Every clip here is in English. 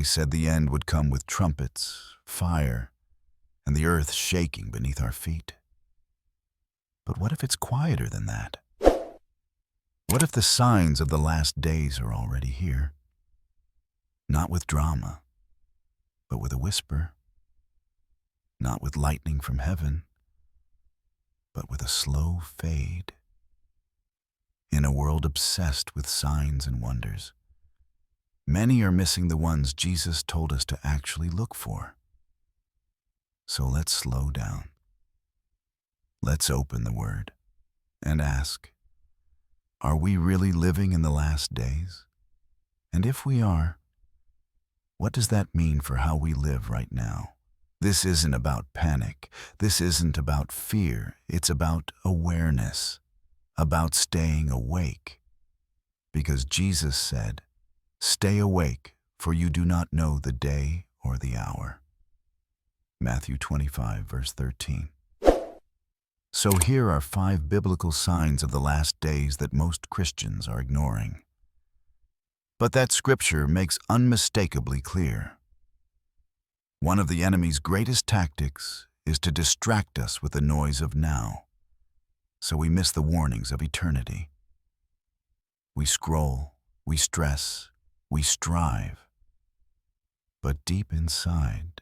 They said the end would come with trumpets, fire, and the earth shaking beneath our feet. But what if it's quieter than that? What if the signs of the last days are already here? Not with drama, but with a whisper. Not with lightning from heaven, but with a slow fade. In a world obsessed with signs and wonders, many are missing the ones Jesus told us to actually look for. So let's slow down. Let's open the Word and ask, are we really living in the last days? And if we are, what does that mean for how we live right now? This isn't about panic. This isn't about fear. It's about awareness, about staying awake. Because Jesus said, "Stay awake, for you do not know the day or the hour." Matthew 25, verse 13. So here are 5 biblical signs of the last days that most Christians are ignoring. But that scripture makes unmistakably clear. One of the enemy's greatest tactics is to distract us with the noise of now, so we miss the warnings of eternity. We scroll, we stress, we strive. But deep inside,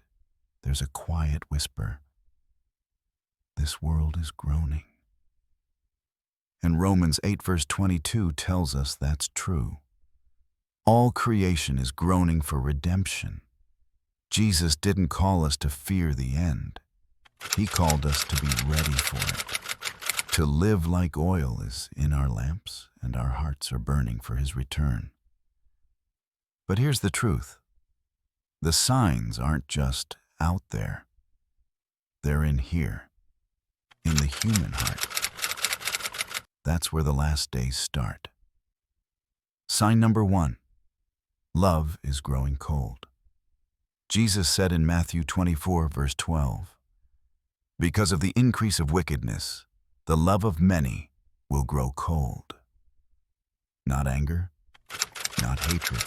there's a quiet whisper. This world is groaning. And Romans 8 verse 22 tells us that's true. All creation is groaning for redemption. Jesus didn't call us to fear the end. He called us to be ready for it. To live like oil is in our lamps, and our hearts are burning for His return. But here's the truth. The signs aren't just out there. They're in here, in the human heart. That's where the last days start. Sign number 1. Love is growing cold. Jesus said in Matthew 24, verse 12, "Because of the increase of wickedness, the love of many will grow cold." Not anger, not hatred.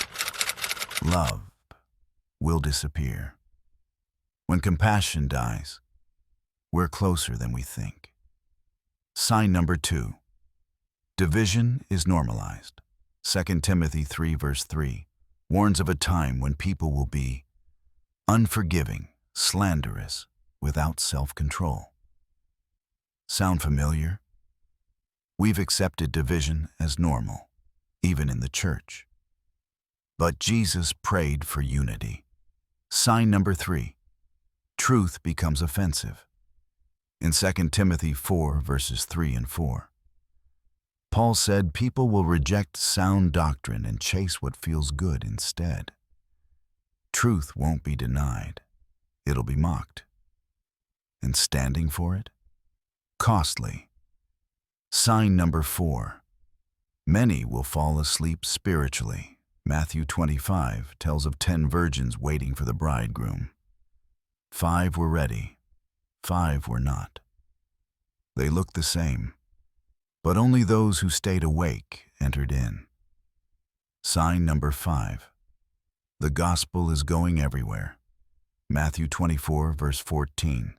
Love will disappear. When compassion dies, we're closer than we think. Sign number 2. Division is normalized. 2 Timothy 3, verse 3 warns of a time when people will be unforgiving, slanderous, without self-control. Sound familiar? We've accepted division as normal, even in the church. But Jesus prayed for unity. Sign number 3. Truth becomes offensive. In 2 Timothy 4, verses 3 and 4, Paul said people will reject sound doctrine and chase what feels good instead. Truth won't be denied. It'll be mocked. And standing for it? Costly. Sign number 4. Many will fall asleep spiritually. Matthew 25 tells of 10 virgins waiting for the bridegroom. 5 were ready. 5 were not. They looked the same, but only those who stayed awake entered in. Sign number 5. The gospel is going everywhere. Matthew 24, verse 14.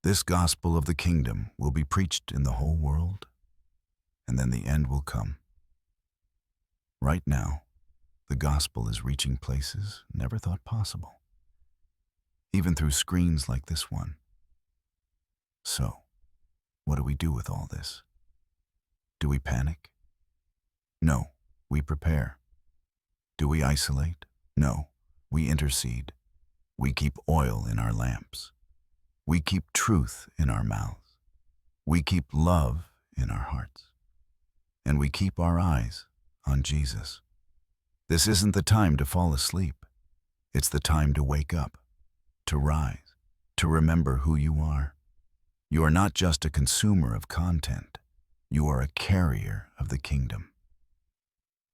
This gospel of the kingdom will be preached in the whole world, and then the end will come. Right now, the gospel is reaching places never thought possible, even through screens like this one. So, what do we do with all this? Do we panic? No, we prepare. Do we isolate? No, we intercede. We keep oil in our lamps. We keep truth in our mouths. We keep love in our hearts. And we keep our eyes on Jesus. This isn't the time to fall asleep. It's the time to wake up, to rise, to remember who you are. You are not just a consumer of content. You are a carrier of the kingdom.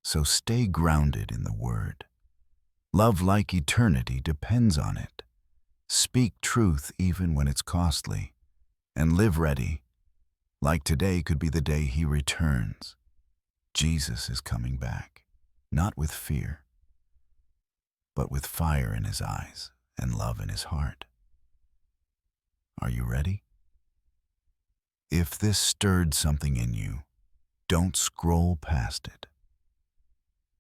So stay grounded in the Word. Love like eternity depends on it. Speak truth even when it's costly, and live ready, like today could be the day He returns. Jesus is coming back, not with fear, but with fire in his eyes and love in his heart. Are you ready? If this stirred something in you, don't scroll past it.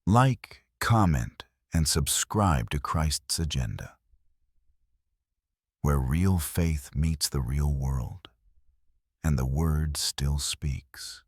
Like, comment, and subscribe to Christ's Agenda, where real faith meets the real world, and the Word still speaks.